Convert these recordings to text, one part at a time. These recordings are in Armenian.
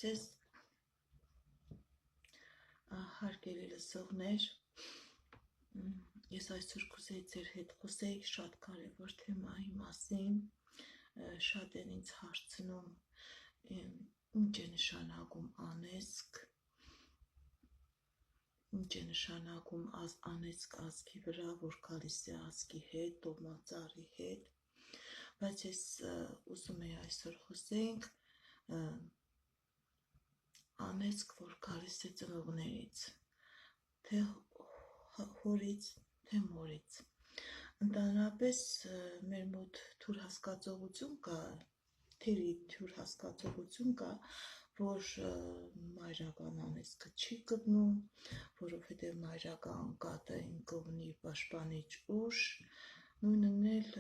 ձեզ հարգելի լսողներ, ես այսօր կուզեի ձեր հետ խոսեի շատ կարևոր թեմայի մասին, շատ են ինձ հարցնում ինչ է նշանակում անեծք, ինչ է նշանակում անեծք ազգի վրա, որ գալիս է ազգի հետ, տոհմածառի հետ, բայց ես ուզում եի այսօր խոսենք անեծք, որ գալիս է ծնողներից, թե հորից, թե մորից։ Ընդհանրապես մեր մոտ թույլ հասկացողություն կա, թերի թույլ հասկացողություն կա, որ մայրական անեծքը չի գտնում, որովհետև մայրական կատը այն կողմի պաշտպանիչ ուժ, նույնն էլ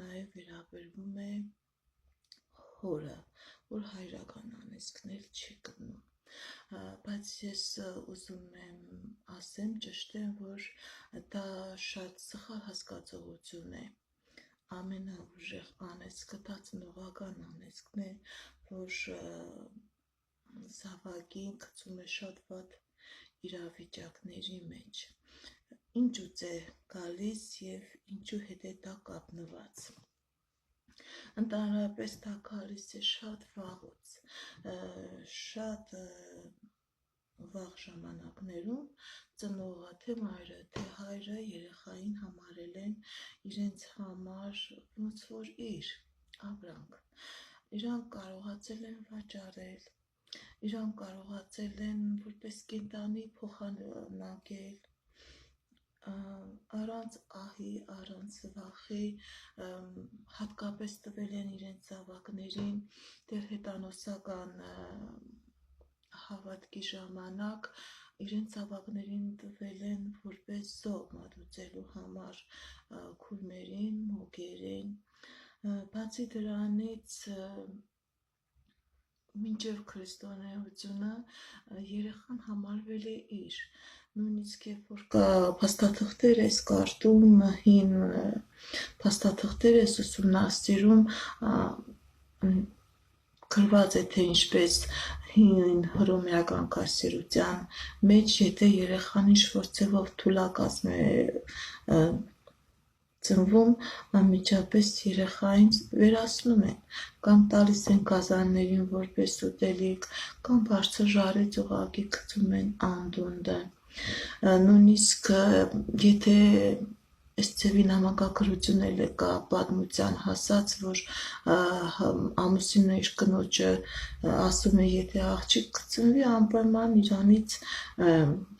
նաև վերաբերվում է հորը, որ հայրական անեծքն էլ չի գտնում։ Բայց ես ուզում եմ ասեմ, ճշտեմ, որ դա շատ սխալ հասկացողություն է։ Ամենաուժեղ անեծքը դա ծնողական անեծքն է, որ զավակին գցում է շատ վատ իրավիճակների մեջ։ Ինչուց է գալիս և ինչու հետ է դա կապնված։ Ընդհանրապես դա գալիս է շատ վաղուց, շատ վաղ ժամանակներում ծնողը, թե մայրը, թե հայրը երեխային համարել են իրենց համար ոնց որ իր ապրանք։ Իրանք կարողացել են վաճառել, իրանք կարողացել են որպես կենդանի փոխանակել, առանց ահի, առանց վախի, հատկապես տվել են իրենց զավակներին դեռ հետանոսական հավատքի ժամանակ, իրենց զավակներին տվել են որպես զոհ մատուցելու համար քույրերին, մոգերին, բացի դրանից մինչև քրիստոնեությունը երեխան համարվել է իր, նույնիսկ երբ որ փաստաթղթեր ես կարդում, հին փաստաթղթեր ես ուսումնասիրում, գրված է, թե ինչպես հին հռոմեական կայսրության մեջ, եթե երեխան ինչ-որ ձևով թուլակազմ է ծնվում, անմիջապես երեխային վերացնում են, կամ տալիս են գազաններին որպես ուտելիք, կամ բարձր ժարից ուղղակի գցում են անդունդը։ Նույնիսկ եթե այս ձևի նամակագրություն էլ կա պատմության հասած, որ ամուսինը իր կնոջը ասում է, եթե աղջիկ կծնվի, անպայման իրանից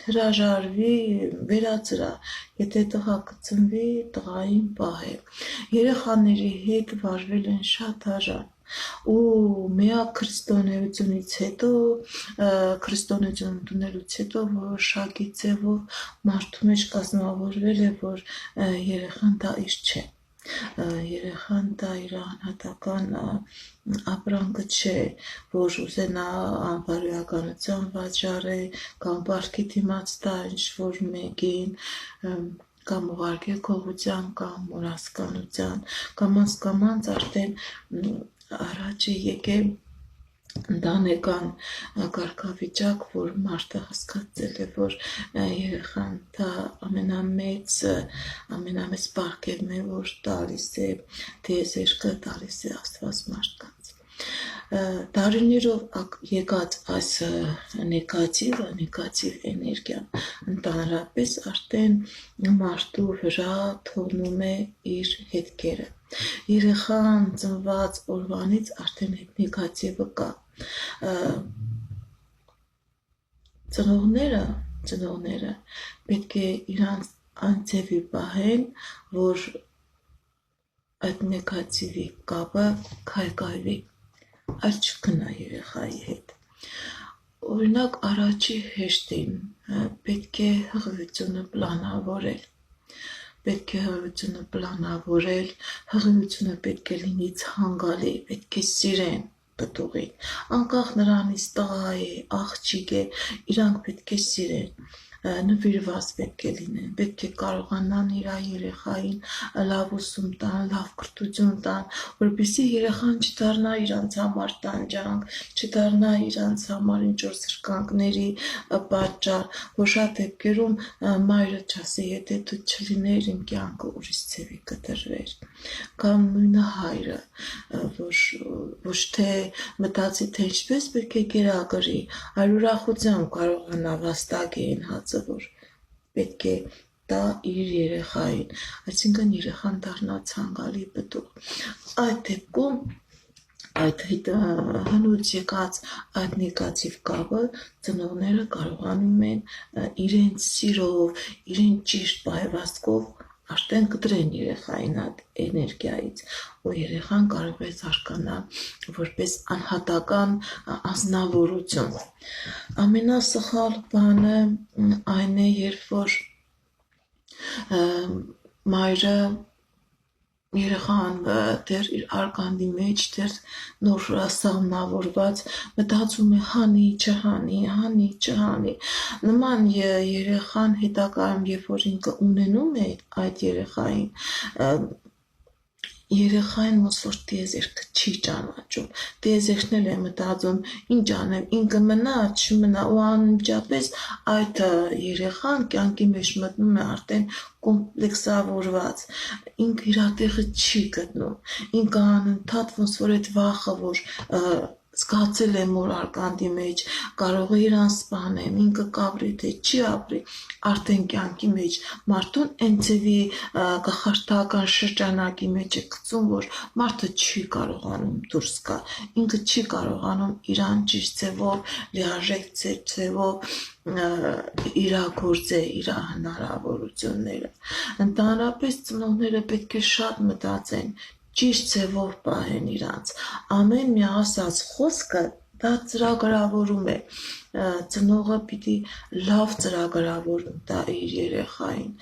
հրաժարվի, վերածրա, եթե տղա կծնվի, տղային պահե։ Երեխաների հետ վարվել են շատ արագ, ու միակ քրիստոնեությունից հետո, քրիստոնեություն ընդունելուց հետո որոշակի ձևով մարդու մեջ կազմավորվել է, որ երեխան դա իր չէ, երեխան դա իր անհատական ապրանքը չէ, որ ուզենա անբարոյականության վաճառի, կամ պարտքի դիմաց տա ինչ-որ մեկին, կամ ուղարկե գողության, կամ մուրացկանության, կամաց արդեն առաջ է եկել ընտանեկան կարգավիճակ, որ մարդը հասկացել է, որ երեխան դա ամենամեծ պարգևն է, որ տալիս է տիեզերքը, տալիս է Աստված մարդկանց։ Տարիներով եկած այս նեգատիվ էներգիան ընդհանրապես արդեն մարդու վրա թողնում է իր հետքերը։ Երեխան ծնված օրվանից արդեն այդ նեգատիվը կա։ Ծնողները պետք է իրանց անձևի պահեն, որ այդ նեգատիվի կապը քայքայվի, այլ չգնա երեխայի հետ։ Օրինակ առաջի հեշտին պետք է հղիությունը պլանավորել, հղիությունը պետք է լինի ցանկալի, պետք է սիրեն պտուղին, անկախ նրանից տղա է, աղջիկ է, իրանք պետք է սիրեն, նվիրված պետք է լինեն, պետք է կարողանան իր երեխային լավ ուսում տան, լավ կրթություն տան, որպեսզի երեխան չդառնա իրանց համար տանջանք, չդառնա իրանց համար ինչ-որ զրկանքների պատճառ, որ շատ դեպքերում մայրը չասի, եթե դու չլիներ իմ կյանքը ուրիշ ձևի կդրվեր, կամ նույնը հայրը, որ ոչ թե մտածի, թե ինչպես պետք է գերագրի, այլ ուրախությամբ կարողանա վաստակի այն հացը, որ պետք է տա իր երեխային, այսինքն երեխան դառնա ցանկալի պտուղ։ Այդ դեպքում այդ հնուց եկած այդ նեգատիվ կապը ծնողները կարողանում են իրենց սիրով, իրենց ճիշտ պայվաստկով արդեն կտրեն երեխային այդ էներգիայից, ու երեխան կարող է զարգանալ որպես անհատական անձնավորություն։ Ամենասխալ բանը այն է, երբ որ մայրը երեխան դեռ իր արգանդի մեջ, դեռ նոր սաղմնավորված մտածում է հանի, չհանի։ Նման երեխան հետագայում, երբ որ ինքը ունենում է այդ երեխային ոնց որ տիեզերքը չի ճանաչում, տիեզերքն էլ է մտածում ինչ անեմ, ինքը մնա, չմնա, ու անմիջապես այդ երեխան կյանքի մեջ մտնում է արդեն կոմպլեքսավորված, ինքը իր տեղը չի գտնում, ինքը անընդհատ ոնց որ այդ վախը, որ զգացել է մոր արգանդի մեջ, կարող է իրան սպանեմ, ինքը կապրի, թե չի ապրի, արդեն կյանքի մեջ մարդուն այն ձևի գախարտական շրջանակի մեջ է գցում, որ մարդը չի կարողանում դուրս գա, ինքը չի կարողանում իրան ճիշտ ձևով, լիարժեք ձևով իրագործել իր հնարավորությունները։ Ընդհանրապես ծնողները պետք է շատ մտածեն, ճիշտ ձևով պահեն իրանց, ամեն մի ասած խոսքը դա ծրագրավորում է, ծնողը պիտի լավ ծրագրավոր տա իր երեխային,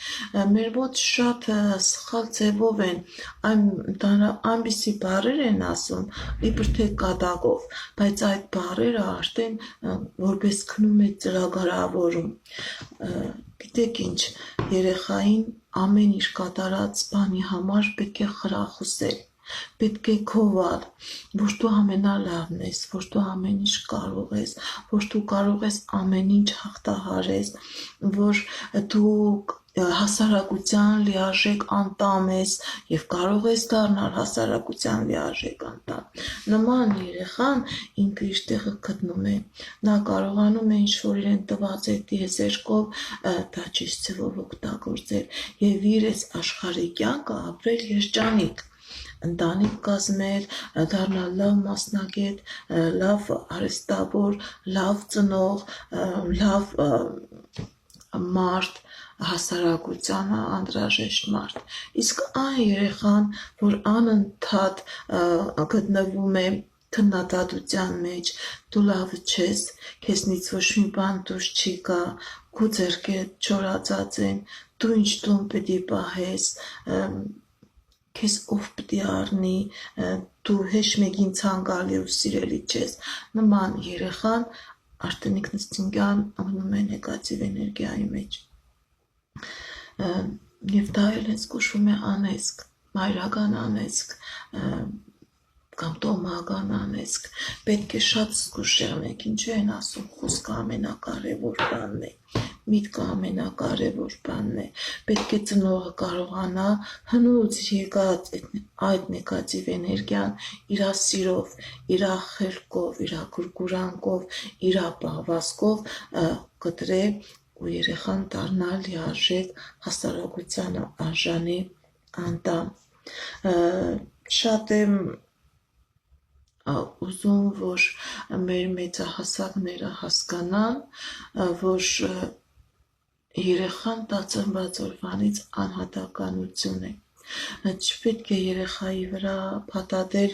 մեր մոտ շատ սխալ ձևով են, այնպիսի բառեր են ասում, իբր թե կատակով, բայց այդ բառերը արդեն որպես քնում է ծրագրավորում, գիտեք ինչ, երեխային ամեն իր կատարած բանի համար պետք է խրախուսել, պետք է գովալ, որ դու ամենալավն ես, որ դու ամեն ինչ կարող ես, որ դու կարող ես ամեն ինչ հաղթահարես, որ դու հասարակության լիարժեք անդամ ես և կարող ես դառնալ հասարակության լիարժեք անդամ։ Նման երեխան ինքը իր տեղը գտնում է, նա կարողանում է ինչ-որ իրեն տված է տիեզերքով դա ճիշտ ձևով օգտագործել և իր աշխարհի կյանքը ապրել երջանիկ, ընտանիք կազմել, դառնալ լավ մասնագետ, լավ արհեստավոր, լավ ծնող, լավ մարդ, հասարակությանը անհրաժեշտ մարդ։ Իսկ այն երեխան, որ անընդհատ գտնվում է քննադատության մեջ, դու լավը չես, քեզնից ոչ մի բան դուրս չի գա, քո ձեռքերդ չորացած են, դու ինչ տուն պիտի պահես, քեզ ով պիտի առնի, դու հեշ մեկին ցանկալի ու սիրելի չես, նման երեխան արդեն ինքնըստինքյան անում է նեգատիվ էներգիայի մեջ, և դա էլ հենց կոչվում է անեծք, մայրական անեծք, կամ տոհմական անեծք, պետք է շատ զգույշ եղնեք, ինչու են ասում, խոսքը ամենակարևոր բանն է, միտքը ամենակարևոր բանն է, պետք է ծնողը կարողանա հնուց եկած այդ նեգատիվ էներգիան իրա սիրով, իրա խելքով, իրա գուրգուրանքով, իրա պահվածքով կտրե ու երեխան դառնա լիարժեք հասարակությանը արժանի անդամ։ Շատ եմ ուզում, որ մեր մեծահասակները հասկանան, որ երեխան ծնված օրվանից անհատականություն է, չպետք է երեխայի վրա փաթաթել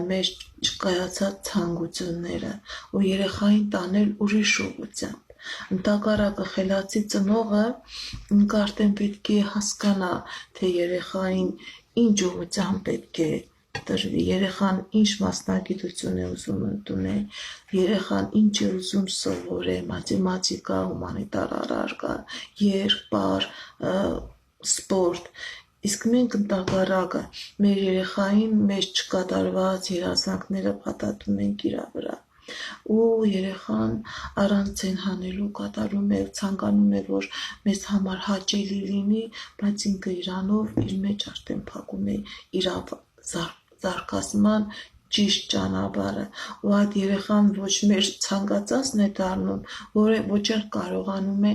մեր չկայացած ցանկությունները ու երեխային տանել ուրիշ ուղղությամբ, ընդհակառակը խելացի ծնողը արդեն պետք է հասկանա, թե երեխային ինչ ուղղությամբ պետք է տրվի, երեխան ինչ մասնագիտություն է ուզում ընդունել, երեխան ինչ է ուզում սովորել, մաթեմատիկա, հումանիտար առարկա, երգ, պար, սպորտ, իսկ մենք ընդհակառակը մեր երեխային մեջ չկատարված երազանքները փաթաթում ենք իր վրա ու երեխան առանց այն հանելու կատարում է, ցանկանում է, որ մեզ համար հաճելի լինի, բայց ինքը իրանով իր մեջ արդեն փակում է իր զարգացման ճիշտ ճանապարհը ու այդ երեխան ոչ մեր ցանկացածն է դառնում, ոչ էլ կարողանում է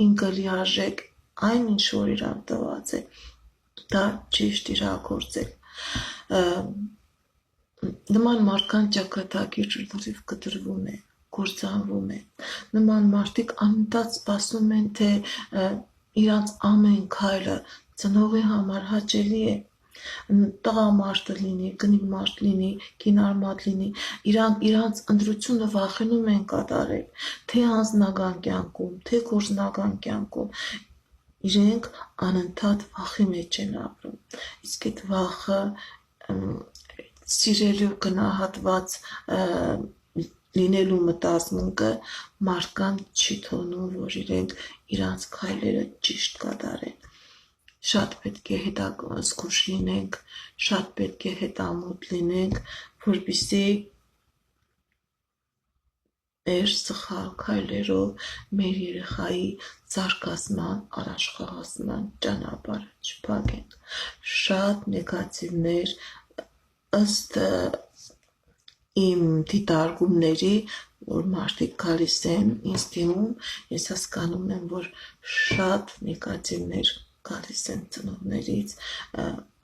ինքը լիարժեք այն ինչ որ իրան տված է, դա ճիշտ իրագործել։ Նման մարդկանց ճակատագիր լրիվ կտրվում է, կործանվում է։ Նման մարդիկ անընդհատ սպասում են, թե իրանց ամեն քայլը ծնողի համար հաճելի է, տղամարդը լինի, կնիկ մարդ լինի, կինարմատ լինի, իրանց ընտրությունը վախենում են կատարել, թե անձնական կյանքում, թե գործնական կյանքում, իրենք անընդհատ վախի մեջ են ապրում, իսկ այդ վախը սիրելու գնահատված լինելու մտածմունքը մարդկանց չի թողնում, որ իրենք իրանց քայլերը ճիշտ կատարեն։ Շատ պետք է հետազգուշ լինենք, շատ պետք է հետամուտ լինենք, որպեսզի մեր սխալ քայլերով մեր երեխայի զարգացման, առաջխաղացման ճանապարհը չփակենք։ Շատ նեգատիվներ ըստ իմ դիտարկումների, որ մարդիկ գալիս են ինձ դիմում, ես հասկանում եմ, որ շատ նեգատիվներ գալիս են ծնողներից,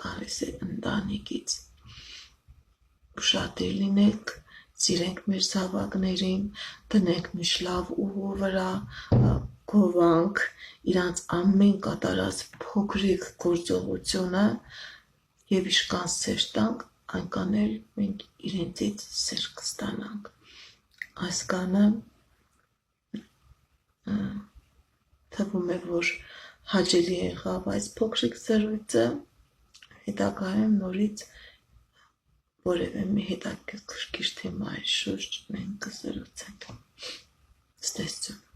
գալիս է ընտանիքից։ Ուշադիր լինենք, սիրենք մեր զավակներին, դնենք միշտ լավ ուղու վրա, գովանք իրանց ամեն կատարած փոքրիկ գործողությունը եւ իշքան սեր տանք, այնքան էլ մենք իրենցից սեր կստանանք։ Այս կանը թվում է, որ հաճելի եղավ այս փոքրիկ զրույցը, հետագայում նորից որևէ մի հետաքրքիր թեմայի շուրջ մենք կզրուցենք։ Ստեսություն։